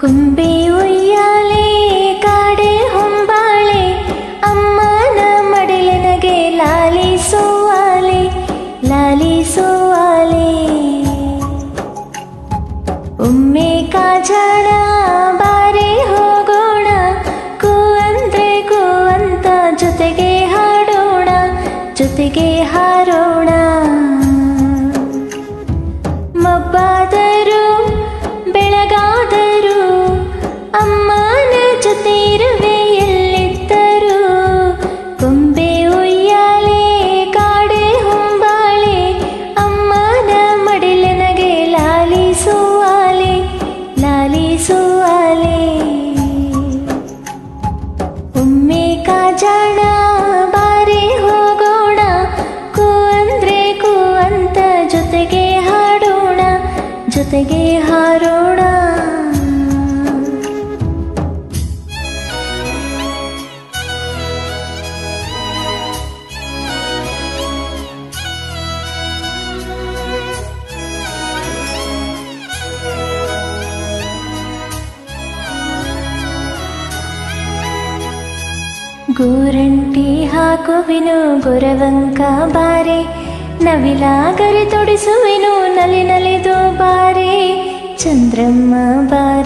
ಕುಂಬೆ ಉಯ್ಯಾಲೆ ಕಾಡೆ ಹೊಂಬಾಳೆ ಅಮ್ಮನ ಮಡಿಲಿನಗೆ ಲಾಲಿಸುವಾಲೆ ಲಾಲಿಸುವಾಲೆ. ಒಮ್ಮೆ ಕಾಜಾಣ ಬಾರಿ ಹೋಗೋಣ, ಕೂವಂದ್ರೆ ಕೂವಂತ ಜೊತೆಗೆ ಹಾಡೋಣ ಜೊತೆಗೆ ಹಾರೋಣ. ಮಬ್ಬಾದರೂ ಬೆಳಗಾದರೂ ಅಮ್ಮನ ಜೊತೆ ಇರುವೆ ಎಲ್ಲಿದ್ದರೂ. ಕೊಂಬೆ ಉಯ್ಯಾಲೆ ಕಾಡೆ ಹೊಂಬಾಳೆ ಅಮ್ಮನ ಮಡಿಲಿನಗೆ ಲಾಲಿಸುವಾಲೆ ಲಾಲಿಸುವಾಲೆ. ಒಮ್ಮೆ ಕಾಜಾಣ ಬಾರಿ ಹೋಗೋಣ, ಕೂವಂದ್ರೆ ಕೂವಂತ ಜೊತೆಗೆ ಹಾಡೋಣ ಜೊತೆಗೆ ಹಾರೋಣ. ಗೋರಂಟಿ ಹಾಕುವೆನು ಗೊರವಂಕ ಬಾರೆ, ನವಿಲಾಗರೆ ತೊಡಿಸುವೆನು ನಲಿ ನಲಿದು ಬಾರೆ. ಚಂದ್ರಮ್ಮ ಬಾರೆ